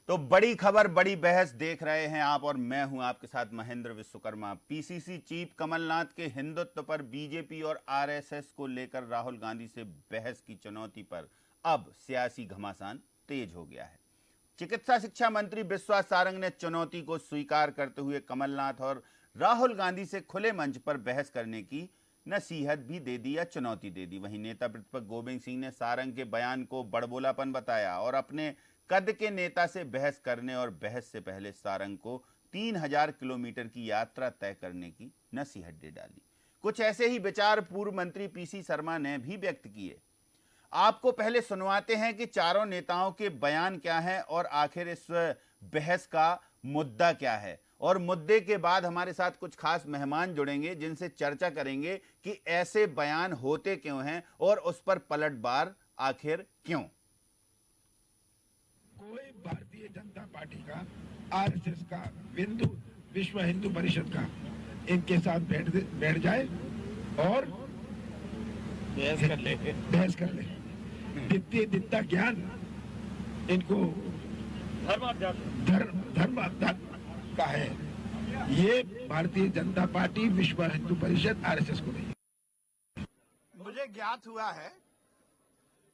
तो बड़ी खबर बड़ी बहस देख रहे हैं आप और मैं हूं आपके साथ महेंद्र विश्वकर्मा। पीसीसी चीफ कमलनाथ के हिंदुत्व पर बीजेपी और आरएसएस को लेकर राहुल गांधी से बहस की चुनौती पर अब सियासी घमासान तेज हो गया है। चिकित्सा शिक्षा मंत्री विश्वास सारंग ने चुनौती को स्वीकार करते हुए कमलनाथ और राहुल गांधी से खुले मंच पर बहस करने की नसीहत भी दे दी या चुनौती दे दी। वहीं नेता प्रतिपक्ष गोविंद सिंह ने सारंग के बयान को बड़बोलापन बताया और अपने कद के नेता से बहस करने और बहस से पहले सारंग को 3000 किलोमीटर की यात्रा तय करने की नसीहत दे डाली। कुछ ऐसे ही विचार पूर्व मंत्री पीसी शर्मा ने भी व्यक्त किए। आपको पहले सुनवाते हैं कि चारों नेताओं के बयान क्या हैं और आखिर इस बहस का मुद्दा क्या है, और मुद्दे के बाद हमारे साथ कुछ खास मेहमान जुड़ेंगे जिनसे चर्चा करेंगे कि ऐसे बयान होते क्यों हैं और उस पर पलटवार आखिर क्यों। कोई भारतीय जनता पार्टी का, आरएसएस का, हिंदू विश्व हिंदू परिषद का इनके साथ बैठ जाए और बहस कर ले। जितना ज्ञान इनको धर्म का है, ये भारतीय जनता पार्टी, विश्व हिंदू परिषद, आरएसएस को नहीं। मुझे ज्ञात हुआ है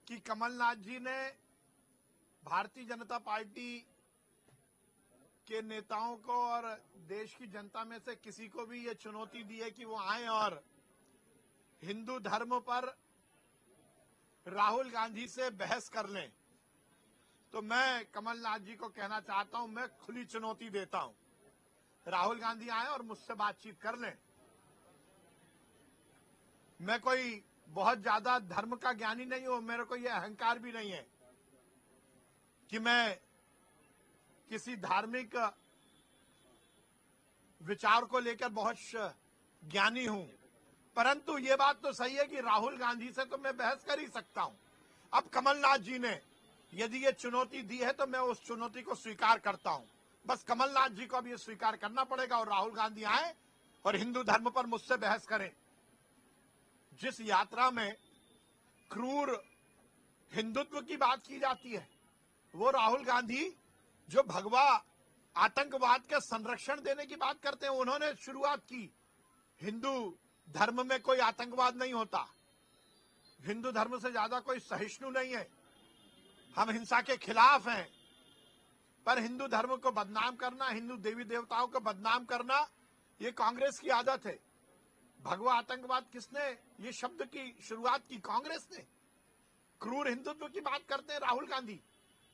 कि कमलनाथ जी ने भारतीय जनता पार्टी के नेताओं को और देश की जनता में से किसी को भी ये चुनौती दी है कि वो आए और हिंदू धर्म पर राहुल गांधी से बहस कर लें। तो मैं कमलनाथ जी को कहना चाहता हूं, मैं खुली चुनौती देता हूं, राहुल गांधी आए और मुझसे बातचीत कर लें। मैं कोई बहुत ज्यादा धर्म का ज्ञानी नहीं हूं, मेरे को यह अहंकार भी नहीं है कि मैं किसी धार्मिक विचार को लेकर बहुत ज्ञानी हूं, परंतु ये बात तो सही है कि राहुल गांधी से तो मैं बहस कर ही सकता हूं। अब कमलनाथ जी ने यदि ये चुनौती दी है तो मैं उस चुनौती को स्वीकार करता हूं। बस कमलनाथ जी को अब ये स्वीकार करना पड़ेगा और राहुल गांधी आए और हिंदू धर्म पर मुझसे बहस करें। जिस यात्रा में क्रूर हिंदुत्व की बात की जाती है, वो राहुल गांधी जो भगवा आतंकवाद के संरक्षण देने की बात करते हैं, उन्होंने शुरुआत की। हिंदू धर्म में कोई आतंकवाद नहीं होता, हिंदू धर्म से ज्यादा कोई सहिष्णु नहीं है, हम हिंसा के खिलाफ हैं। पर हिंदू धर्म को बदनाम करना, हिंदू देवी देवताओं को बदनाम करना, ये कांग्रेस की आदत है। भगवा आतंकवाद किसने ये शब्द की शुरुआत की? कांग्रेस ने। क्रूर हिंदुत्व की बात करते हैं राहुल गांधी।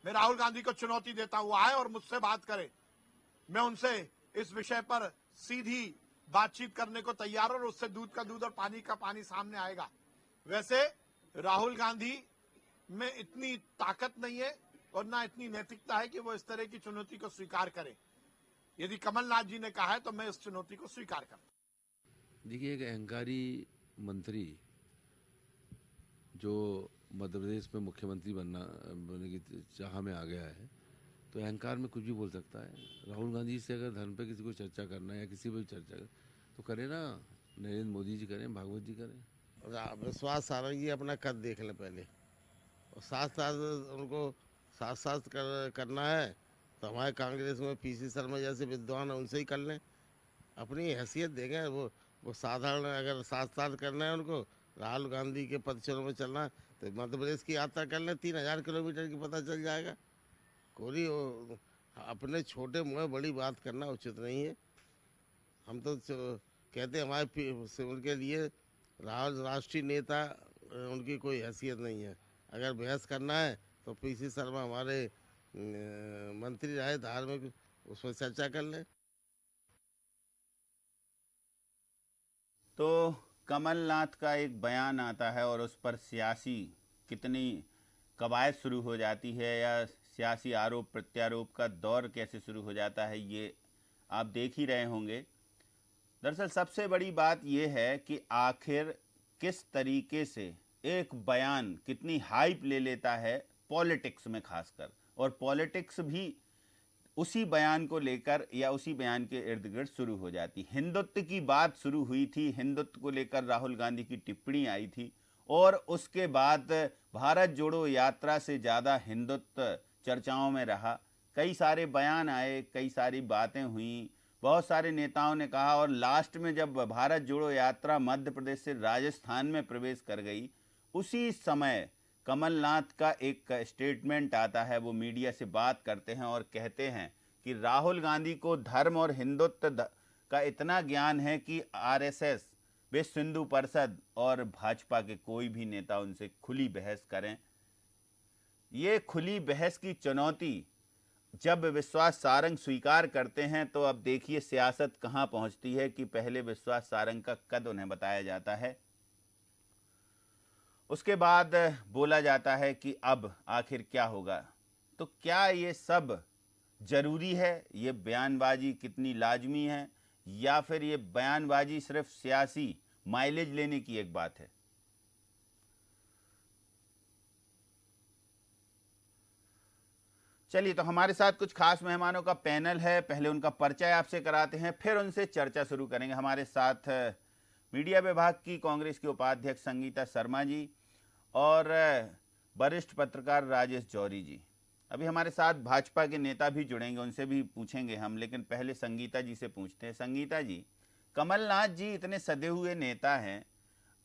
मैं राहुल गांधी को चुनौती देता हूं, वो आए और मुझसे बात करे। मैं उनसे इस विषय पर सीधी बातचीत करने को तैयार हूं और उससे दूध का दूध और पानी का पानी सामने आएगा। वैसे राहुल गांधी में इतनी ताकत नहीं है और ना इतनी नैतिकता है कि वो इस तरह की चुनौती को स्वीकार करें। यदि कमलनाथ जी ने कहा है तो मैं इस चुनौती को स्वीकार करता हूं। देखिए, एक अहंकारी मंत्री जो मध्य प्रदेश में मुख्यमंत्री बनने की चाह में आ गया है, तो अहंकार में कुछ भी बोल सकता है। राहुल गांधी से अगर धर्म पे किसी को चर्चा करना है या किसी पर भी चर्चा तो करे ना, नरेंद्र मोदी जी करें, भागवत जी करें। विश्वास सारंग जी अपना कद देख लें पहले, और साथ साथ उनको साथ करना है तो हमारे कांग्रेस में पीसी शर्मा जैसे विद्वान है, उनसे ही कर लें। अपनी हैसियत देंगे। वो साधारण, अगर साथ करना है उनको, राहुल गांधी के पदचरणों में चलना है तो मध्य प्रदेश की यात्रा कर लें, 3000 किलोमीटर की पता चल जाएगा। कोई अपने छोटे मुँह बड़ी बात करना उचित नहीं है। हम तो कहते हैं हमारे उनके लिए राहुल राष्ट्रीय नेता, उनकी कोई हैसियत नहीं है। अगर बहस करना है तो पीसी शर्मा हमारे मंत्री रहे धार्मिक, उसमें चर्चा कर लें। तो कमलनाथ का एक बयान आता है और उस पर सियासी कितनी कवायद शुरू हो जाती है या सियासी आरोप प्रत्यारोप का दौर कैसे शुरू हो जाता है, ये आप देख ही रहे होंगे। दरअसल सबसे बड़ी बात यह है कि आखिर किस तरीके से एक बयान कितनी हाइप ले लेता है पॉलिटिक्स में खासकर, और पॉलिटिक्स भी उसी बयान को लेकर या उसी बयान के इर्द गिर्द शुरू हो जाती। हिंदुत्व की बात शुरू हुई थी, हिंदुत्व को लेकर राहुल गांधी की टिप्पणी आई थी, और उसके बाद भारत जोड़ो यात्रा से ज़्यादा हिंदुत्व चर्चाओं में रहा। कई सारे बयान आए, कई सारी बातें हुई, बहुत सारे नेताओं ने कहा, और लास्ट में जब भारत जोड़ो यात्रा मध्य प्रदेश से राजस्थान में प्रवेश कर गई, उसी समय कमलनाथ का एक स्टेटमेंट आता है। वो मीडिया से बात करते हैं और कहते हैं कि राहुल गांधी को धर्म और हिंदुत्व का इतना ज्ञान है कि आरएसएस, विश्व हिंदू परिषद और भाजपा के कोई भी नेता उनसे खुली बहस करें। ये खुली बहस की चुनौती जब विश्वास सारंग स्वीकार करते हैं तो अब देखिए सियासत कहां पहुंचती है कि पहले विश्वास सारंग का कद उन्हें बताया जाता है, उसके बाद बोला जाता है कि अब आखिर क्या होगा। तो क्या ये सब जरूरी है? ये बयानबाजी कितनी लाजमी है, या फिर ये बयानबाजी सिर्फ सियासी माइलेज लेने की एक बात है? चलिए, तो हमारे साथ कुछ खास मेहमानों का पैनल है। पहले उनका परिचय आपसे कराते हैं, फिर उनसे चर्चा शुरू करेंगे। हमारे साथ मीडिया विभाग की कांग्रेस के उपाध्यक्ष संगीता शर्मा जी और वरिष्ठ पत्रकार राजेश जौहरी जी। अभी हमारे साथ भाजपा के नेता भी जुड़ेंगे, उनसे भी पूछेंगे हम, लेकिन पहले संगीता जी से पूछते हैं। संगीता जी, कमलनाथ जी इतने सदे हुए नेता हैं,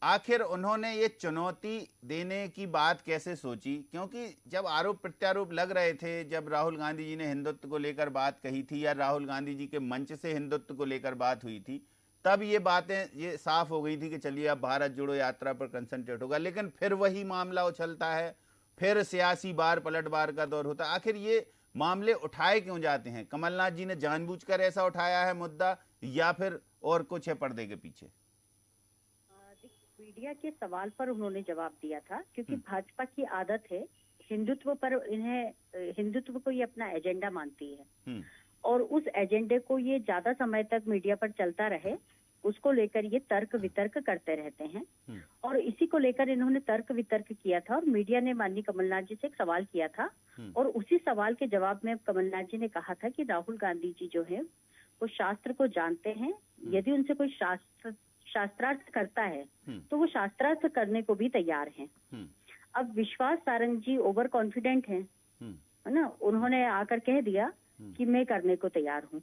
आखिर उन्होंने ये चुनौती देने की बात कैसे सोची? क्योंकि जब आरोप प्रत्यारोप लग रहे थे, जब राहुल गांधी जी ने हिंदुत्व को लेकर बात कही थी या राहुल गांधी जी के मंच से हिंदुत्व को लेकर बात हुई थी, तब ये बातें ये साफ हो गई थी कि चलिए अब भारत जोड़ो यात्रा पर कंसंट्रेट होगा। लेकिन फिर वही मामला उछलता है, फिर सियासी बार पलटवार का दौर होता है। आखिर ये मामले उठाए क्यों जाते हैं? कमलनाथ जी ने जानबूझकर ऐसा उठाया है मुद्दा, या फिर और कुछ है पर्दे के पीछे? मीडिया के सवाल पर उन्होंने जवाब दिया था, क्योंकि भाजपा की आदत है हिंदुत्व पर, इन्हें हिंदुत्व को ये अपना एजेंडा मानती है और उस एजेंडे को ये ज्यादा समय तक मीडिया पर चलता रहे, उसको लेकर ये तर्क वितर्क करते रहते हैं। और इसी को लेकर इन्होंने तर्क वितर्क किया था और मीडिया ने माननीय कमलनाथ जी से एक सवाल किया था और उसी सवाल के जवाब में कमलनाथ जी ने कहा था कि राहुल गांधी जी जो है वो शास्त्र को जानते हैं, यदि उनसे कोई शास्त्रार्थ करता है तो वो शास्त्रार्थ करने को भी तैयार हैं। अब विश्वास सारंग जी ओवर कॉन्फिडेंट हैं, है ना, उन्होंने आकर कह दिया कि मैं करने को तैयार हूँ।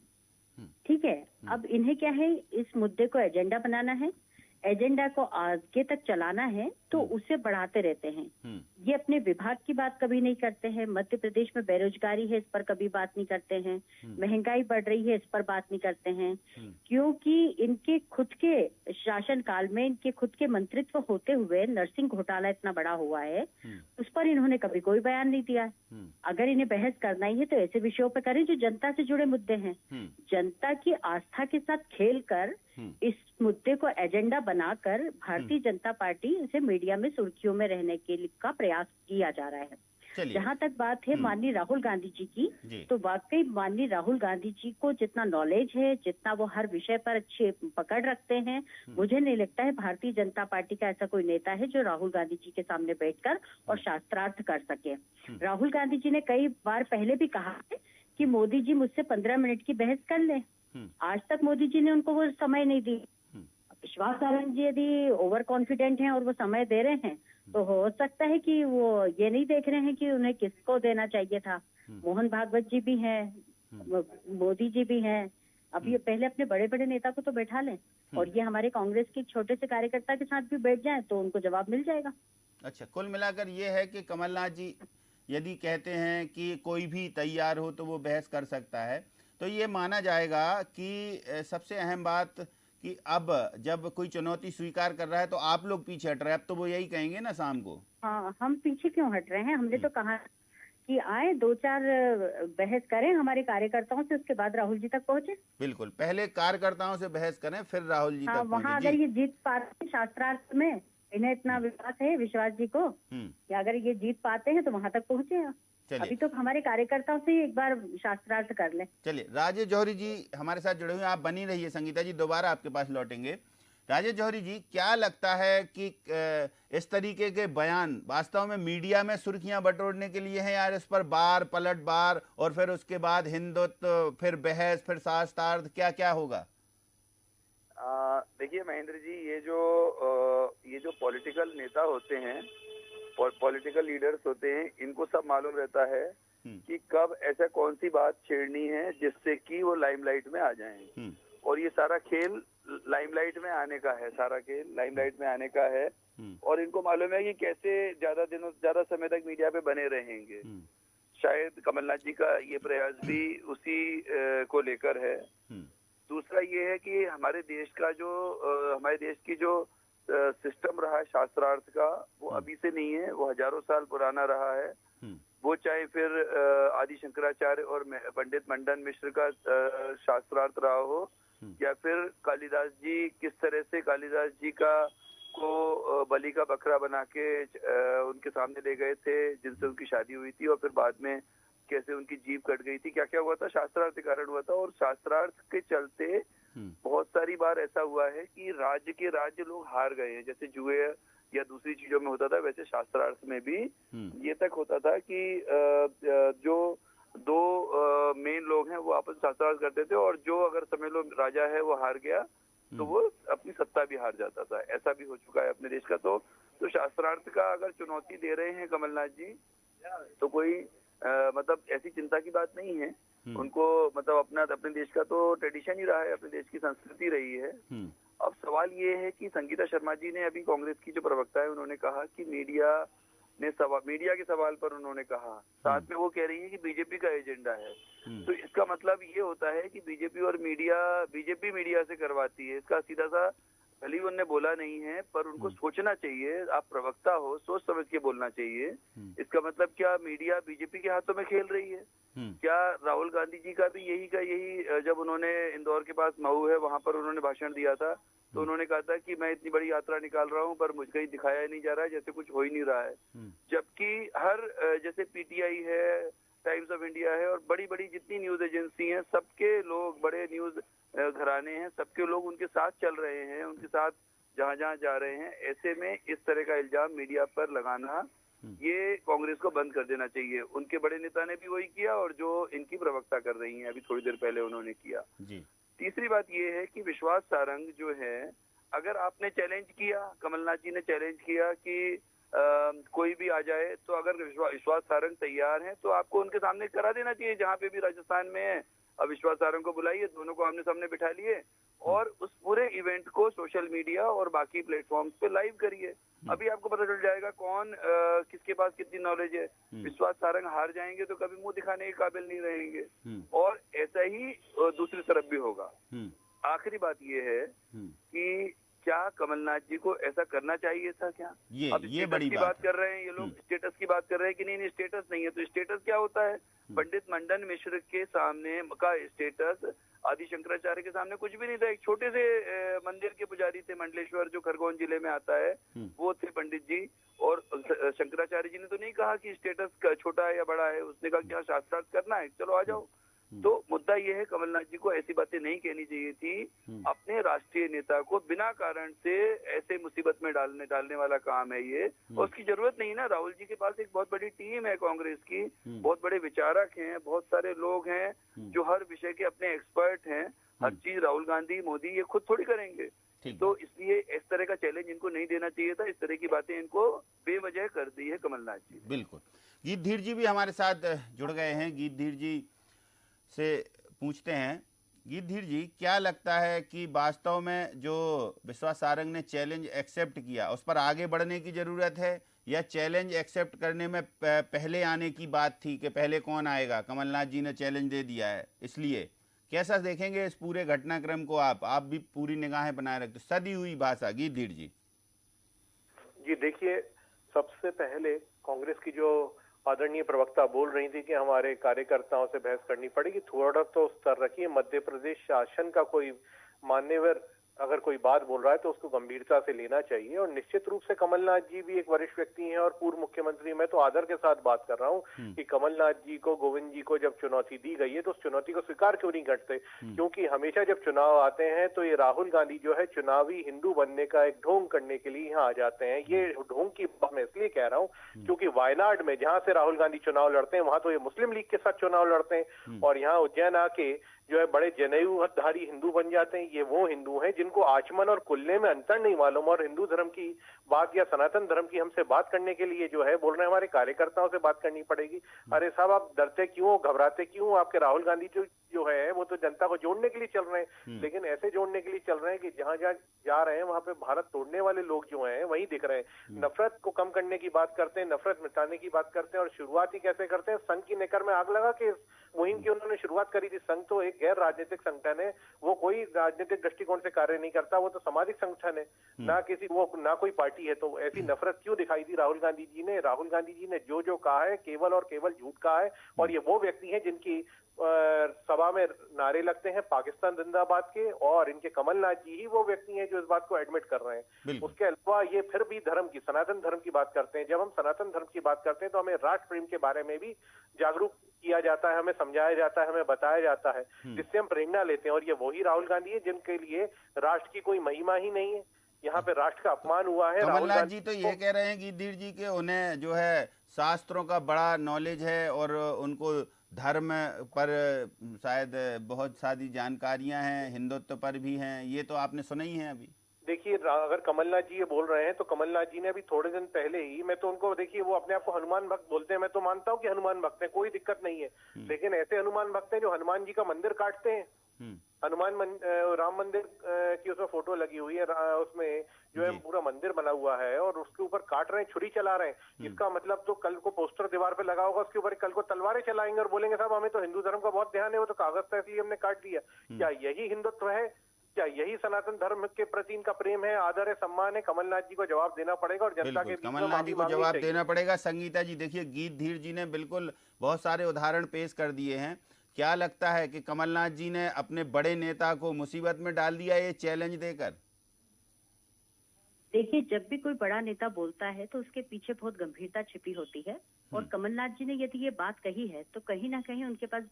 ठीक है, अब इन्हें क्या है, इस मुद्दे को एजेंडा बनाना है, एजेंडा को आगे तक चलाना है, तो उसे बढ़ाते रहते हैं। ये अपने विभाग की बात कभी नहीं करते हैं। मध्य प्रदेश में बेरोजगारी है, इस पर कभी बात नहीं करते हैं। महंगाई बढ़ रही है, इस पर बात नहीं करते हैं, क्योंकि इनके खुद के शासन काल में, इनके खुद के मंत्रित्व होते हुए नर्सिंग घोटाला इतना बड़ा हुआ है, उस पर इन्होंने कभी कोई बयान नहीं दिया। अगर इन्हें बहस करना ही है तो ऐसे विषयों पर करें जो जनता से जुड़े मुद्दे हैं। जनता की आस्था के साथ खेल कर इस मुद्दे को एजेंडा बनाकर भारतीय जनता पार्टी इसे मीडिया में सुर्खियों में रहने के लिए का प्रयास किया जा रहा है। जहाँ तक बात है माननीय राहुल गांधी जी की, तो वाकई माननीय राहुल गांधी जी को जितना नॉलेज है, जितना वो हर विषय पर अच्छे पकड़ रखते हैं, मुझे नहीं लगता है भारतीय जनता पार्टी का ऐसा कोई नेता है जो राहुल गांधी जी के सामने बैठकर और शास्त्रार्थ कर सके। राहुल गांधी जी ने कई बार पहले भी कहा है कि मोदी जी मुझसे 15 मिनट की बहस कर ले, आज तक मोदी जी ने उनको वो समय नहीं दी। विश्वास सारंग जी यदि ओवर कॉन्फिडेंट हैं और वो समय दे रहे हैं, तो हो सकता है कि वो ये नहीं देख रहे हैं कि उन्हें किसको देना चाहिए था। मोहन भागवत जी भी हैं, मोदी जी भी हैं, अब ये पहले अपने बड़े बड़े नेता को तो बैठा लें और ये हमारे कांग्रेस के छोटे से कार्यकर्ता के साथ भी बैठ जाएं तो उनको जवाब मिल जाएगा। अच्छा, कुल मिलाकर ये है कि कमलनाथ जी यदि कहते हैं कि कोई भी तैयार हो तो वो बहस कर सकता है, तो ये माना जाएगा कि सबसे अहम बात कि अब जब कोई चुनौती स्वीकार कर रहा है तो आप लोग पीछे हट रहे हैं। अब तो वो यही कहेंगे ना शाम को। हाँ, हम पीछे क्यों हट रहे हैं? हमने तो कहा कि आए, 2-4 बहस करें हमारे कार्यकर्ताओं से, उसके बाद राहुल जी तक पहुंचे। बिल्कुल, पहले कार्यकर्ताओं से बहस करें, फिर राहुल जी तक पहुंचे। वहाँ अगर ये जीत पाते शास्त्रार्थ में, इन्हें इतना विश्वास है विश्वास जी को कि अगर ये जीत पाते हैं तो वहाँ तक पहुंचे। अभी तो हमारे कार्यकर्ताओं से एक बार शास्त्रार्थ कर लें। चलिए, राजेश जौहरी जी हमारे साथ जुड़े हुए हैं, आप बनी रहिए। संगीता जी दोबारा आपके पास लौटेंगे। राजेश जौहरी जी, क्या लगता है कि इस तरीके के बयान वास्तव में मीडिया में सुर्खियां बटोरने के लिए हैं, यार इस पर बार पलट बार और फिर उसके बाद हिंदुत्व, फिर बहस, फिर शास्त्रार्थ, क्या क्या होगा? देखिए महेंद्र जी, ये जो पॉलिटिकल नेता होते हैं, पॉलिटिकल लीडर्स होते हैं, इनको सब मालूम रहता है कि कब ऐसा कौन सी बात छेड़नी है जिससे कि वो लाइमलाइट में आ जाएं। और ये सारा खेल लाइमलाइट में आने का है, सारा खेल लाइमलाइट में आने का है। और इनको मालूम है कि कैसे ज्यादा समय तक मीडिया पे बने रहेंगे। शायद कमलनाथ जी का ये प्रयास भी उसी को लेकर है। दूसरा ये है कि हमारे देश की जो सिस्टम रहा है शास्त्रार्थ का, वो अभी से नहीं है, वो हजारों साल पुराना रहा है। वो चाहे फिर आदि शंकराचार्य और पंडित मंडन मिश्र का शास्त्रार्थ रहा हो, या फिर कालिदास जी किस तरह से कालिदास जी को बलि का बकरा बना के उनके सामने ले गए थे, जिनसे उनकी शादी हुई थी, और फिर बाद में कैसे उनकी जीभ कट गई थी, क्या क्या हुआ था, शास्त्रार्थ के कारण हुआ था। और शास्त्रार्थ के चलते बहुत सारी बार ऐसा हुआ है कि राज्य लोग हार गए हैं। जैसे जुए या दूसरी चीजों में होता था, वैसे शास्त्रार्थ में भी ये तक होता था कि जो दो मेन लोग हैं वो आपस में शास्त्रार्थ करते थे, और जो अगर समझ लो राजा है वो हार गया तो वो अपनी सत्ता भी हार जाता था। ऐसा भी हो चुका है अपने देश का। तो शास्त्रार्थ का अगर चुनौती दे रहे हैं कमलनाथ जी, तो कोई मतलब ऐसी चिंता की बात नहीं है। उनको मतलब अपने देश का तो ट्रेडिशन ही रहा है, अपने देश की संस्कृति रही है। अब सवाल ये है कि संगीता शर्मा जी ने, अभी कांग्रेस की जो प्रवक्ता है, उन्होंने कहा कि मीडिया के सवाल पर उन्होंने कहा, साथ में वो कह रही है कि बीजेपी का एजेंडा है। तो इसका मतलब ये होता है कि बीजेपी मीडिया से करवाती है। इसका सीधा सा भले उन्होंने बोला नहीं है, पर उनको सोचना चाहिए। आप प्रवक्ता हो, सोच समझ के बोलना चाहिए। इसका मतलब क्या मीडिया बीजेपी के हाथों में खेल रही है? क्या राहुल गांधी जी का भी यही जब उन्होंने इंदौर के पास मऊ है वहां पर उन्होंने भाषण दिया था, तो उन्होंने कहा था कि मैं इतनी बड़ी यात्रा निकाल रहा हूं, पर मुझे कहीं दिखाया नहीं जा रहा है, जैसे कुछ हो ही नहीं रहा है। जबकि जैसे पीटीआई है, टाइम्स ऑफ इंडिया है, और बड़ी बड़ी जितनी न्यूज एजेंसी हैं, सबके लोग, बड़े न्यूज घराने हैं, सबके लोग उनके साथ चल रहे हैं, उनके साथ जहां जहां जा रहे हैं। ऐसे में इस तरह का इल्जाम मीडिया पर लगाना, ये कांग्रेस को बंद कर देना चाहिए। उनके बड़े नेता ने भी वही किया, और जो इनकी प्रवक्ता कर रही हैं अभी थोड़ी देर पहले उन्होंने किया। तीसरी बात ये है कि विश्वास सारंग जो है, अगर आपने चैलेंज किया, कमलनाथ जी ने चैलेंज किया कि कोई भी आ जाए, तो अगर विश्वास सारंग तैयार हैं तो आपको उनके सामने करा देना चाहिए। जहाँ पे भी राजस्थान में है, अब विश्वास सारंग को बुलाइए, दोनों को आमने सामने बिठा लिए, और उस पूरे इवेंट को सोशल मीडिया और बाकी प्लेटफॉर्म्स पे लाइव करिए। अभी आपको पता चल जाएगा कौन किसके पास कितनी नॉलेज है। विश्वास सारंग हार जाएंगे तो कभी मुंह दिखाने के काबिल नहीं रहेंगे, और ऐसा ही दूसरी तरफ भी होगा। आखिरी बात ये है कि क्या कमलनाथ जी को ऐसा करना चाहिए था क्या? अब ये बड़ी बात कर रहे हैं ये लोग, स्टेटस की बात कर रहे हैं कि नहीं स्टेटस नहीं है। तो स्टेटस क्या होता है? पंडित मंडन मिश्र के सामने का स्टेटस आदि शंकराचार्य के सामने कुछ भी नहीं था। एक छोटे से मंदिर के पुजारी थे, मंडलेश्वर जो खरगोन जिले में आता है, वो थे पंडित जी। और शंकराचार्य जी ने तो नहीं कहा कि स्टेटस छोटा है या बड़ा है, उसने कहा क्या शास्त्रार्थ करना है, चलो आ जाओ। तो मुद्दा ये है, कमलनाथ जी को ऐसी बातें नहीं कहनी चाहिए थी। अपने राष्ट्रीय नेता को बिना कारण से ऐसे मुसीबत में डालने वाला काम है ये, और उसकी जरूरत नहीं ना। राहुल जी के पास एक बहुत बड़ी टीम है कांग्रेस की, बहुत बड़े विचारक हैं, बहुत सारे लोग हैं जो हर विषय के अपने एक्सपर्ट हैं। हर चीज राहुल गांधी, मोदी ये खुद थोड़ी करेंगे। तो इसलिए इस तरह का चैलेंज इनको नहीं देना चाहिए था। इस तरह की बातें इनको बेवजह कर दी है कमलनाथ जी। बिल्कुल। गीत धीर जी भी हमारे साथ जुड़ गए हैं। गीत धीर जी से पूछते हैं, गीत धीर जी, क्या लगता है कि वास्तव में जो विश्वास सारंग ने चैलेंज एक्सेप्ट किया, उस पर आगे बढ़ने की जरूरत है, या चैलेंज एक्सेप्ट करने में पहले आने की बात थी कि पहले कौन आएगा? कमलनाथ जी ने चैलेंज दे दिया है, इसलिए कैसा देखेंगे इस पूरे घटनाक्रम को? आप भी पूरी निगाहें बनाए रखते, सदी हुई भाषा। गीत धीर जी देखिए, सबसे पहले कांग्रेस की जो आदरणीय प्रवक्ता बोल रही थी कि हमारे कार्यकर्ताओं से बहस करनी पड़ेगी, थोड़ा तो स्तर रखिए। मध्य प्रदेश शासन का कोई मान्यवर अगर कोई बात बोल रहा है तो उसको गंभीरता से लेना चाहिए। और निश्चित रूप से कमलनाथ जी भी एक वरिष्ठ व्यक्ति हैं और पूर्व मुख्यमंत्री। मैं तो आदर के साथ बात कर रहा हूं कि कमलनाथ जी को, गोविंद जी को जब चुनौती दी गई है तो उस चुनौती को स्वीकार क्यों नहीं करते? क्योंकि हमेशा जब चुनाव आते हैं तो ये राहुल गांधी जो है चुनावी हिंदू बनने का एक ढोंग करने के लिए यहाँ आ जाते हैं। ये ढोंग की बात मैं इसलिए कह रहा हूँ क्योंकि वायनाड में जहां से राहुल गांधी चुनाव लड़ते हैं वहां तो ये मुस्लिम लीग के साथ चुनाव लड़ते हैं, और यहाँ उज्जैन आके जो है बड़े जनेऊधारी हिंदू बन जाते हैं। ये वो हिंदू हैं जिन्होंने जिनको आचमन और कुल्ले में अंतर नहीं मालूम और हिंदू धर्म की बात या सनातन धर्म की हमसे बात करने के लिए जो है बोल रहे हैं हमारे कार्यकर्ताओं से बात करनी पड़ेगी। अरे साहब, आप डरते क्यों, घबराते क्यों? आपके राहुल गांधी जो है वो तो जनता को जोड़ने के लिए चल रहे हैं, लेकिन ऐसे जोड़ने के लिए चल रहे हैं कि जहां जहां जा रहे हैं वहां पे भारत तोड़ने वाले लोग जो हैं वही दिख रहे हैं। नफरत को कम करने की बात करते हैं, नफरत मिटाने की बात करते हैं, और शुरुआत ही कैसे करते हैं? संघ की नेकर में आग लगा के मुहिम की उन्होंने शुरुआत करी थी। संघ तो एक गैर राजनीतिक संगठन है, वो कोई राजनीतिक दृष्टिकोण से कार्य नहीं करता, वो तो सामाजिक संगठन है, ना कोई पार्टी है। तो ऐसी नफरत क्यों दिखाई दी राहुल गांधी जी ने? राहुल गांधी जी ने जो कहा है केवल और केवल झूठ कहा है, और ये वो व्यक्ति हैं जिनकी सभा में नारे लगते हैं पाकिस्तान जिंदाबाद के, और इनके कमलनाथ जी ही वो व्यक्ति हैं जो इस बात को एडमिट कर रहे हैं। उसके अलावा ये फिर भी धर्म की, सनातन धर्म की बात करते हैं। जब हम सनातन धर्म की बात करते हैं तो हमें राष्ट्र प्रेम के बारे में भी जागरूक किया जाता है, हमें समझाया जाता है, हमें बताया जाता है, जिससे हम प्रेरणा लेते हैं। और ये वही राहुल गांधी है जिनके लिए राष्ट्र की कोई महिमा ही नहीं है, यहाँ पे राष्ट्र का अपमान हुआ है। कमलनाथ जी तो ये कह रहे हैं गिद्दीर जी के उन्हें जो है शास्त्रों का बड़ा नॉलेज है और उनको धर्म पर शायद बहुत सारी जानकारियां हैं, हिंदुत्व पर भी हैं। ये तो आपने सुना ही है अभी। देखिए, अगर कमलनाथ जी ये बोल रहे हैं तो कमलनाथ जी ने अभी थोड़े दिन पहले ही, मैं तो उनको, देखिए वो अपने आप को हनुमान भक्त बोलते हैं, मैं तो मानता हूँ कि हनुमान भक्त है, कोई दिक्कत नहीं है, लेकिन ऐसे हनुमान भक्त हैं जो हनुमान जी का मंदिर काटते हैं। राम मंदिर की उसमें फोटो लगी हुई है, उसमें जो है पूरा मंदिर बना हुआ है और उसके ऊपर काट रहे हैं, छुरी चला रहे हैं। इसका मतलब तो कल को पोस्टर दीवार पे लगा होगा, उसके ऊपर कल को तलवारें चलाएंगे और बोलेंगे साहब हमें तो हिंदू धर्म का बहुत ध्यान है, वो तो कागज था इसलिए हमने काट दिया। क्या यही हिंदुत्व है? क्या यही सनातन धर्म के प्रति इनका प्रेम है, आदर है, सम्मान है? कमलनाथ जी को जवाब देना पड़ेगा और जनता के बीच में कमलनाथ जी को जवाब देना पड़ेगा। संगीता जी, देखिए गिद्दीर जी ने बिल्कुल बहुत सारे उदाहरण पेश कर दिए हैं। क्या लगता है कि कमलनाथ जी ने अपने बड़े नेता को मुसीबत में डाल दिया ये चैलेंज देकर? देखिए, जब भी कोई बड़ा नेता बोलता है तो उसके पीछे बहुत गंभीरता छिपी होती है, और कमलनाथ जी ने यदि ये बात कही है तो कहीं ना कहीं उनके पास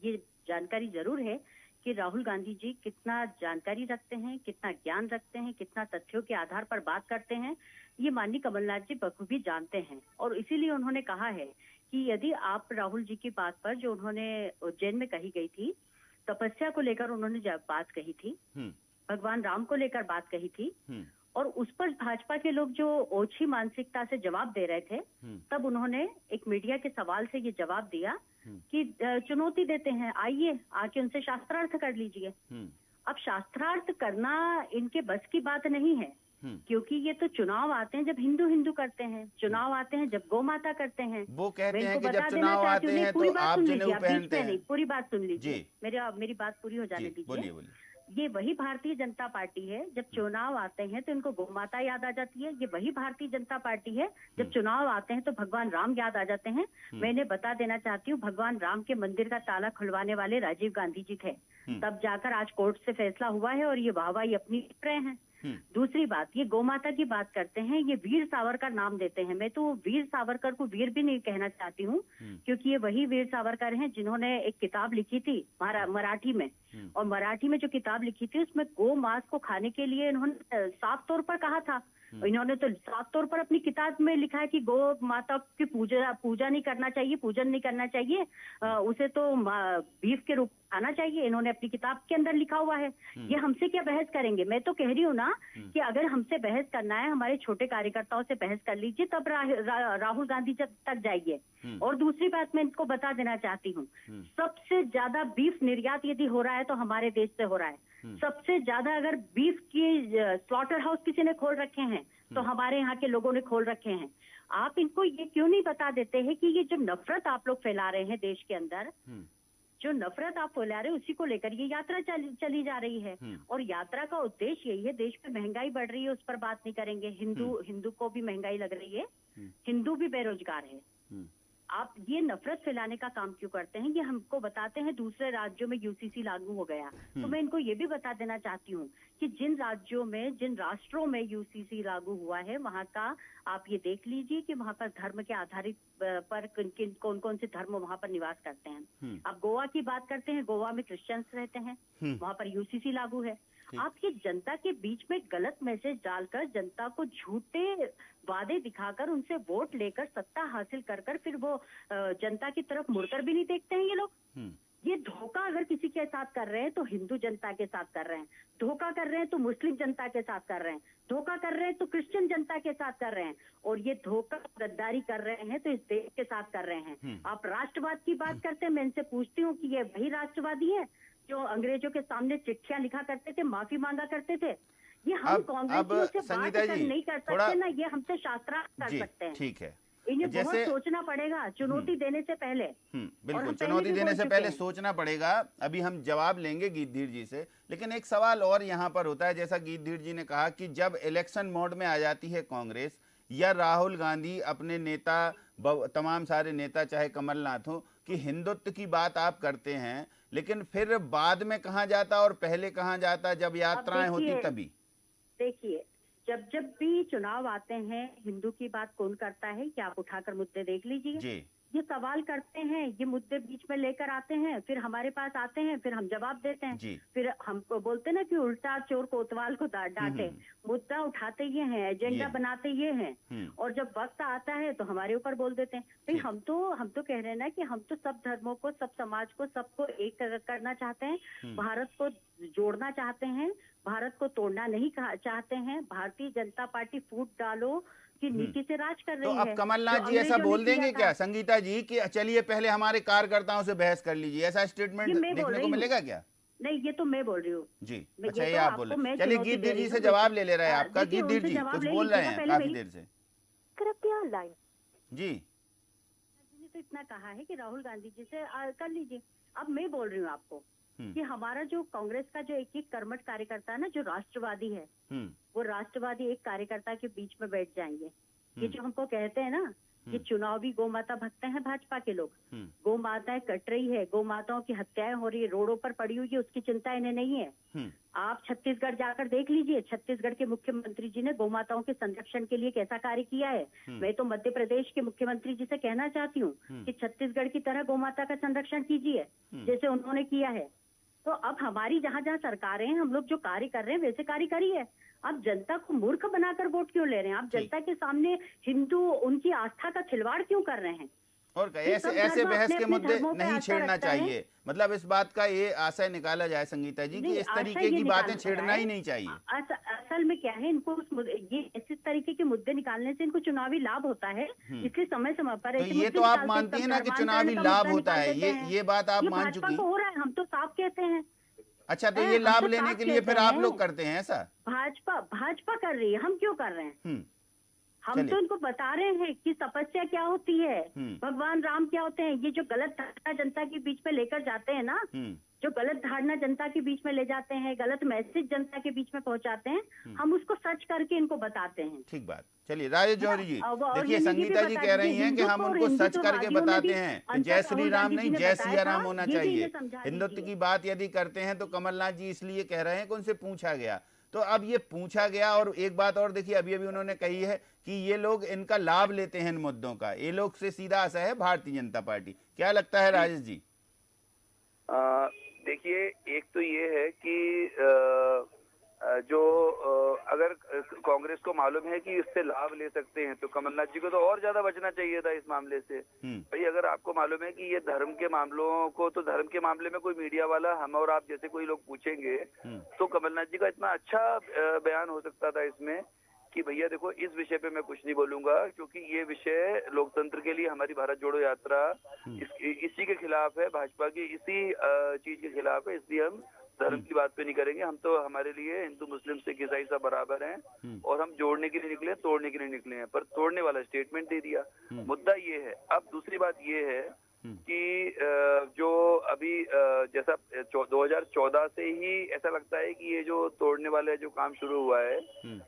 ये जानकारी जरूर है कि राहुल गांधी जी कितना जानकारी रखते हैं, कितना ज्ञान रखते हैं, कितना तथ्यों के आधार पर बात करते हैं, ये माननीय कमलनाथ जी बखूबी जानते हैं। और इसीलिए उन्होंने कहा है कि यदि आप राहुल जी की बात पर, जो उन्होंने उज्जैन में कही गई थी, तपस्या को लेकर उन्होंने बात कही थी, भगवान राम को लेकर बात कही थी, और उस पर भाजपा के लोग जो ओछी मानसिकता से जवाब दे रहे थे, तब उन्होंने एक मीडिया के सवाल से ये जवाब दिया कि चुनौती देते हैं, आइए आके उनसे शास्त्रार्थ कर लीजिए। अब शास्त्रार्थ करना इनके बस की बात नहीं है, क्योंकि ये तो चुनाव आते हैं जब हिंदू हिंदू करते हैं, चुनाव आते हैं जब गौ माता करते हैं। वो कहते हैं कि जब चुनाव आते हैं तो आप जनेऊ पहनते हैं। पूरी बात सुन लीजिए, मेरी बात पूरी हो जाने दीजिए। ये वही भारतीय जनता पार्टी है, जब चुनाव आते हैं तो इनको गौ माता याद आ जाती है। ये वही भारतीय जनता पार्टी है, जब चुनाव आते हैं तो भगवान राम याद आ जाते हैं। मैंने बता देना चाहती हूँ, भगवान राम के मंदिर का ताला खुलवाने वाले राजीव गांधी जी थे, तब जाकर आज कोर्ट से फैसला हुआ है, और ये वाहवाही अपनी कर रहे हैं। दूसरी बात, ये गौ माता की बात करते हैं, ये वीर सावरकर नाम देते हैं। मैं तो वीर सावरकर को वीर भी नहीं कहना चाहती हूँ, क्योंकि ये वही वीर सावरकर हैं जिन्होंने एक किताब लिखी थी मराठी में, और मराठी में जो किताब लिखी थी उसमें गौ मांस को खाने के लिए इन्होंने साफ तौर पर कहा था। इन्होंने तो साफ तौर पर अपनी किताब में लिखा है कि गौ माता की पूजा नहीं करना चाहिए, पूजन नहीं करना चाहिए, उसे तो बीफ के रूप आना चाहिए। इन्होंने अपनी किताब के अंदर लिखा हुआ है। ये हमसे क्या बहस करेंगे? मैं तो कह रही हूँ ना कि अगर हमसे बहस करना है, हमारे छोटे कार्यकर्ताओं से बहस कर लीजिए, तब राहुल गांधी तक जाइए। और दूसरी बात मैं इनको बता देना चाहती हूँ, सबसे ज्यादा बीफ निर्यात यदि हो रहा है तो हमारे देश से हो रहा है। सबसे ज्यादा अगर बीफ की स्लॉटर हाउस किसी ने खोल रखे हैं तो हमारे यहाँ के लोगों ने खोल रखे हैं। आप इनको ये क्यों नहीं बता देते हैं कि ये जो नफरत आप लोग फैला रहे हैं देश के अंदर, जो नफरत आप फैला रहे हैं उसी को लेकर ये यात्रा चली जा रही है। और यात्रा का उद्देश्य यही है, देश में महंगाई बढ़ रही है, उस पर बात नहीं करेंगे। हिंदू को भी महंगाई लग रही है, हिंदू भी बेरोजगार है। आप ये नफरत फैलाने का काम क्यों करते हैं? ये हमको बताते हैं दूसरे राज्यों में यूसीसी लागू हो गया, तो मैं इनको ये भी बता देना चाहती हूँ कि जिन राज्यों में, जिन राष्ट्रों में यूसीसी लागू हुआ है, वहाँ का आप ये देख लीजिए कि वहाँ पर धर्म के आधारित पर कौन कौन से धर्म वहाँ पर निवास करते हैं। आप गोवा की बात करते हैं, गोवा में क्रिश्चियंस रहते हैं, वहाँ पर यूसीसी लागू है। आप ये जनता के बीच में गलत मैसेज डालकर, जनता को झूठे वादे दिखाकर, उनसे वोट लेकर, सत्ता हासिल कर फिर वो जनता की तरफ मुड़कर भी नहीं देखते हैं ये लोग। ये धोखा अगर किसी के साथ कर रहे हैं तो हिंदू जनता के साथ कर रहे हैं, धोखा कर रहे हैं तो मुस्लिम जनता के साथ कर रहे हैं, धोखा कर रहे हैं तो क्रिश्चियन जनता के साथ कर रहे हैं, और ये धोखा गद्दारी कर रहे हैं तो इस देश के साथ कर रहे हैं। आप राष्ट्रवाद की बात करते हैं, मैं इनसे पूछती हूँ कि ये वही राष्ट्रवादी है जो अंग्रेजों के सामने चिट्ठियां लिखा करते थे, माफी मांगा करते थे? ये हम कांग्रेसियों से बात नहीं कर सकते ना, ये हमसे शास्त्रार्थ कर सकते हैं। ठीक है, इन्हें बहुत सोचना पड़ेगा चुनौती देने से पहले। बिल्कुल, चुनौती देने से पहले सोचना पड़ेगा। अभी हम जवाब लेंगे गीतधीर जी से, लेकिन एक सवाल और यहाँ पर होता है, जैसा गीतधीर जी ने कहा कि जब इलेक्शन मोड में आ जाती है कांग्रेस या राहुल गांधी अपने नेता, तमाम सारे नेता चाहे कमलनाथ हो, कि हिंदुत्व की बात आप करते हैं, लेकिन फिर बाद में कहाँ जाता और पहले कहाँ जाता, जब यात्राएं होती तभी। देखिए, जब भी चुनाव आते हैं हिंदू की बात कौन करता है? क्या आप उठाकर मुद्दे देख लीजिए, ये सवाल करते हैं, ये मुद्दे बीच में लेकर आते हैं, फिर हमारे पास आते हैं, फिर हम जवाब देते हैं, फिर हमको बोलते ना कि उल्टा चोर कोतवाल को डांटे। मुद्दा उठाते ये हैं, एजेंडा बनाते ये हैं, और जब वक्त आता है तो हमारे ऊपर बोल देते हैं। भाई हम तो कह रहे हैं ना कि हम तो सब धर्मों को, सब समाज को, सबको एक करना चाहते हैं, भारत को जोड़ना चाहते हैं, भारत को तोड़ना नहीं चाहते हैं। भारतीय जनता पार्टी फूट डालो की नीति से राज कर रही है। तो अब कमलनाथ जी ऐसा बोल देंगे क्या संगीता जी कि चलिए पहले हमारे कार्यकर्ताओं से बहस कर लीजिए, ऐसा स्टेटमेंट देखने को मिलेगा क्या? नहीं, ये तो मैं बोल रही हूँ जी। अच्छा, ये आप बोल रहे हैं। चलिए गीतधीर जी से जवाब ले रहे हैं आपका। गीतधीर जी कुछ बोल रहे हैं काफी देर से, कृपया लाइन जी। तो इतना कहा है कि राहुल गांधी जी से कर लीजिए। अब मैं बोल रही हूँ आपको कि हमारा जो कांग्रेस का जो एक कर्मठ कार्यकर्ता है ना, जो राष्ट्रवादी है, वो राष्ट्रवादी एक कार्यकर्ता के बीच में बैठ जाएंगे। ये जो हमको कहते हैं ना कि चुनावी गौ माता भक्त हैं भाजपा के लोग, गौ माताएं कट रही है, गौ माताओं की हत्याएं हो रही है, रोडों पर पड़ी हुई है, उसकी चिंता इन्हें नहीं है। आप छत्तीसगढ़ जाकर देख लीजिए, छत्तीसगढ़ के मुख्यमंत्री जी ने गौ माताओं के संरक्षण के लिए कैसा कार्य किया है। मैं तो मध्य प्रदेश के मुख्यमंत्री जी से कहना चाहती हूँ कि छत्तीसगढ़ की तरह गौ माता का संरक्षण कीजिए जैसे उन्होंने किया है। तो अब हमारी जहाँ जहाँ सरकारें हैं, हम लोग जो कार्य कर रहे हैं वैसे कार्य करिए। आप जनता को मूर्ख बनाकर वोट क्यों ले रहे हैं? आप जनता के सामने हिंदू उनकी आस्था का खिलवाड़ क्यों कर रहे हैं? और ऐसे बहस के मुद्दे नहीं छेड़ना चाहिए, मतलब इस बात का ये आशय निकाला जाए संगीता जी कि इस तरीके की बातें छेड़ना ही नहीं चाहिए। असल में क्या है, इनको ये इस तरीके के मुद्दे निकालने से इनको चुनावी लाभ होता है, इसलिए समय समय पर ये तो आप मानती है ना कि चुनावी लाभ होता है, ये बात आप मान चुकी हैं। हो रहा है, हम तो साफ कहते हैं। अच्छा, तो ये लाभ लेने के लिए फिर आप लोग करते हैं ऐसा? भाजपा कर रही है, हम क्यों कर रहे हैं? हम तो इनको बता रहे हैं कि तपस्या क्या होती है, भगवान राम क्या होते हैं। ये जो गलत धारणा जनता के बीच में लेकर जाते हैं ना, जो गलत धारणा जनता के बीच में ले जाते हैं, गलत मैसेज जनता के बीच में पहुंचाते हैं, हम उसको सच करके इनको बताते हैं। ठीक बात। चलिए राजेश जौहरी जी, देखिए संगीता जी कह रही हैं कि हम उनको सच करके बताते हैं, जय श्री राम नहीं जय सिया राम होना चाहिए। हिंदुत्व की बात यदि करते हैं तो कमलनाथ जी इसलिए कह रहे हैं कि उनसे पूछा गया, तो अब ये पूछा गया। और एक बात और देखिए, अभी उन्होंने कही है कि ये लोग इनका लाभ लेते हैं इन मुद्दों का, ये लोग से सीधा असर है भारतीय जनता पार्टी। क्या लगता है राजेश जी? देखिए, एक तो ये है कि जो अगर कांग्रेस को मालूम है कि इससे लाभ ले सकते हैं तो कमलनाथ जी को तो और ज्यादा बचना चाहिए था इस मामले से। भाई अगर आपको मालूम है कि ये धर्म के मामलों को, तो धर्म के मामले में कोई मीडिया वाला हम और आप जैसे कोई लोग पूछेंगे तो कमलनाथ जी का इतना अच्छा बयान हो सकता था इसमें कि भैया देखो, इस विषय पे मैं कुछ नहीं बोलूंगा क्योंकि ये विषय लोकतंत्र के लिए, हमारी भारत जोड़ो यात्रा इसी के खिलाफ है, भाजपा की इसी चीज के खिलाफ है, इसलिए हम धर्म की बात पे नहीं करेंगे। हम तो हमारे लिए हिंदू मुस्लिम सिख ईसाई सब बराबर हैं और हम जोड़ने के लिए निकले, तोड़ने के लिए निकले हैं। पर तोड़ने वाला स्टेटमेंट दे दिया। मुद्दा ये है। अब दूसरी बात ये है कि जो अभी जैसा 2014 से ही ऐसा लगता है कि ये जो तोड़ने वाला जो काम शुरू हुआ है,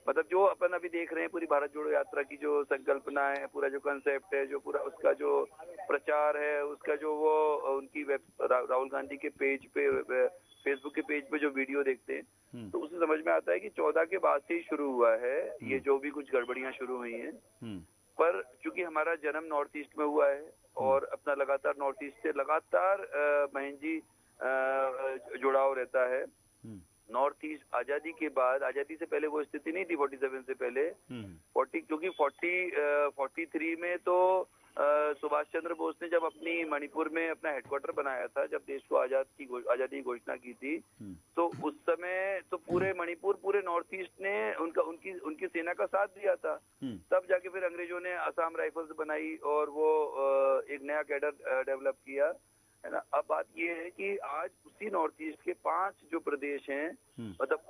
मतलब जो अपन अभी देख रहे हैं पूरी भारत जोड़ो यात्रा की जो संकल्पना है, पूरा जो कंसेप्ट है, जो पूरा उसका जो प्रचार है, उसका जो वो उनकी राहुल गांधी के पेज पे, फेसबुक के पेज पे जो वीडियो देखते हैं तो उससे समझ में आता है कि 14 के बाद से ही शुरू हुआ है ये जो भी कुछ गड़बड़ियां शुरू हुई हैं। पर चूंकि हमारा जन्म नॉर्थ ईस्ट में हुआ है और अपना लगातार नॉर्थ ईस्ट से लगातार महेंद्र जी जुड़ाव रहता है। नॉर्थ ईस्ट आजादी के बाद, आजादी से पहले वो स्थिति नहीं थी 47 से पहले, क्योंकि 43 में तो सुभाष चंद्र बोस ने जब अपनी मणिपुर में अपना हेडक्वार्टर बनाया था, जब देश को आजादी की घोषणा की थी, तो उस समय तो पूरे मणिपुर, पूरे नॉर्थ ईस्ट ने उनकी सेना का साथ दिया था। तब जाके फिर अंग्रेजों ने असम राइफल्स बनाई और वो एक नया कैडर डेवलप किया, है ना। अब बात ये है कि आज उसी नॉर्थ ईस्ट के 5 जो प्रदेश हैं, मतलब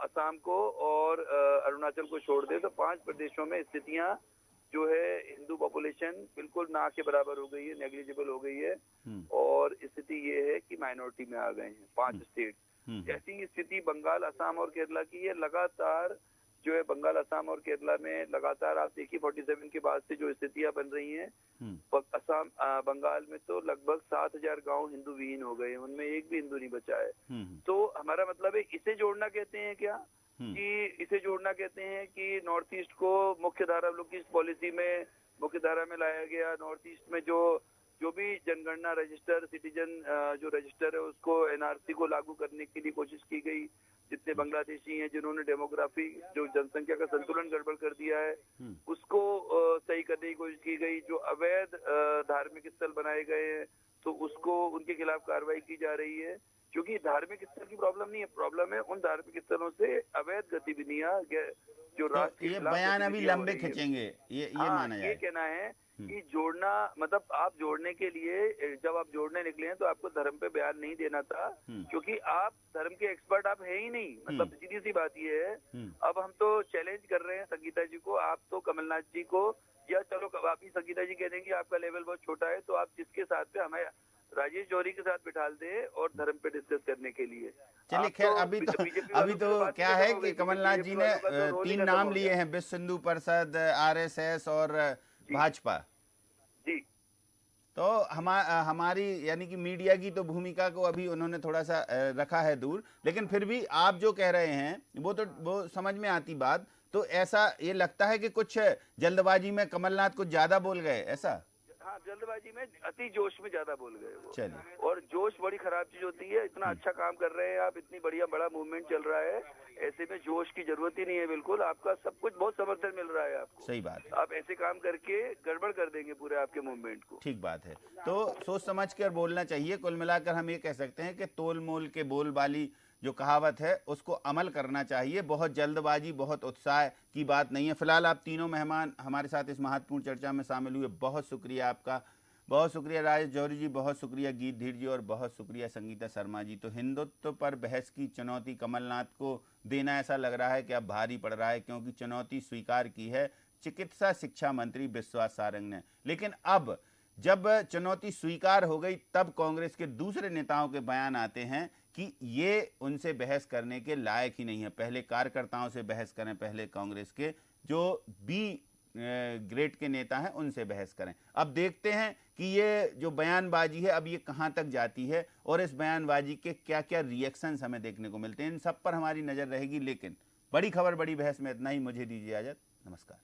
असम को और अरुणाचल को छोड़ दे तो 5 प्रदेशों में स्थितियां जो है, हिंदू पॉपुलेशन बिल्कुल ना के बराबर हो गई है, नेग्लिजिबल हो गई है, और स्थिति ये है कि माइनॉरिटी में आ गए हैं 5 स्टेट। ऐसी स्थिति बंगाल, असम और केरला की है। लगातार जो है बंगाल, असम और केरला में लगातार आप देखिए 47 के बाद से जो स्थितियां बन रही हैं, असम बंगाल में तो लगभग 7,000 गांव हिंदू विहीन हो गए, उनमें एक भी हिंदू नहीं बचा है। तो हमारा मतलब है, इसे जोड़ना कहते हैं क्या कि इसे जोड़ना कहते हैं कि नॉर्थ ईस्ट को मुख्य धारा लोग की पॉलिसी में मुख्य धारा में लाया गया। नॉर्थ ईस्ट में जो भी जनगणना रजिस्टर, सिटीजन जो रजिस्टर है, उसको एनआरसी को लागू करने के लिए कोशिश की गई। जितने बांग्लादेशी हैं जिन्होंने डेमोग्राफी, जो जनसंख्या का संतुलन गड़बड़ कर दिया है, उसको सही करने की कोशिश की गई। जो अवैध धार्मिक स्थल बनाए गए हैं तो उसको, उनके खिलाफ कार्रवाई की जा रही है। क्योंकि धार्मिक स्थल की प्रॉब्लम नहीं है, प्रॉब्लम है उन धार्मिक स्थलों से अवैध गतिविधियां जो तो ये बयान अभी लंबे खींचेंगे, ये माना जाए। ये कहना है कि जोड़ना, मतलब आप जोड़ने के लिए, जब आप जोड़ने निकले हैं तो आपको धर्म पे बयान नहीं देना था, क्योंकि आप धर्म के एक्सपर्ट आप है ही नहीं। मतलब सीधी सी बात ये है। अब हम तो चैलेंज कर रहे हैं संगीता जी को, आप तो कमलनाथ जी को, या चलो आप ही संगीता जी कह देंगे आपका लेवल बहुत छोटा है, तो आप जिसके साथ पे हमें राजेश जौहरी के साथ बिठाल दे और धर्म पे डिस्कस करने के लिए। चलिए खैर, अभी तो क्या है कि कमलनाथ जी ने 3 नाम लिए हैं, विश्व हिंदू परिषद, आरएसएस और भाजपा जी। तो हमारी यानी कि मीडिया की तो भूमिका को अभी उन्होंने थोड़ा सा रखा है दूर, लेकिन फिर भी आप जो कह रहे हैं वो समझ में आती बात। तो ऐसा ये लगता है कि कुछ जल्दबाजी में कमलनाथ कुछ ज्यादा बोल गए, ऐसा? हाँ, जल्दबाजी में, अति जोश में ज्यादा बोल गए वो। चलिए, और जोश बड़ी खराब चीज होती है। इतना अच्छा काम कर रहे हैं आप, इतनी बड़ा मूवमेंट चल रहा है, ऐसे में जोश की जरूरत ही नहीं है। बिल्कुल आपका सब कुछ बहुत समर्थन मिल रहा है आपको। सही बात है। आप ऐसे काम करके गड़बड़ कर देंगे पूरे आपके मूवमेंट को। ठीक बात है। तो सोच समझ कर बोलना चाहिए। कुल मिलाकर हम ये कह सकते हैं कि तोल मोल के बोल वाली जो कहावत है उसको अमल करना चाहिए। बहुत जल्दबाजी, बहुत उत्साह की बात नहीं है। फिलहाल आप तीनों मेहमान हमारे साथ इस महत्वपूर्ण चर्चा में शामिल हुए, बहुत शुक्रिया आपका। बहुत शुक्रिया राजेश जौहरी जी, बहुत शुक्रिया गीत धीर जी, और बहुत शुक्रिया संगीता शर्मा जी। तो हिंदुत्व पर बहस की चुनौती कमलनाथ को देना ऐसा लग रहा है कि अब भारी पड़ रहा है, क्योंकि चुनौती स्वीकार की है चिकित्सा शिक्षा मंत्री विश्वास सारंग ने। लेकिन अब जब चुनौती स्वीकार हो गई, तब कांग्रेस के दूसरे नेताओं के बयान आते हैं कि ये उनसे बहस करने के लायक ही नहीं है। पहले कार्यकर्ताओं से बहस करें, पहले कांग्रेस के जो बी ग्रेड के नेता हैं उनसे बहस करें। अब देखते हैं कि ये जो बयानबाजी है अब ये कहां तक जाती है, और इस बयानबाजी के क्या क्या रिएक्शंस हमें देखने को मिलते हैं। इन सब पर हमारी नजर रहेगी। लेकिन बड़ी खबर, बड़ी बहस में इतना ही। मुझे दीजिए इजाजत। नमस्कार।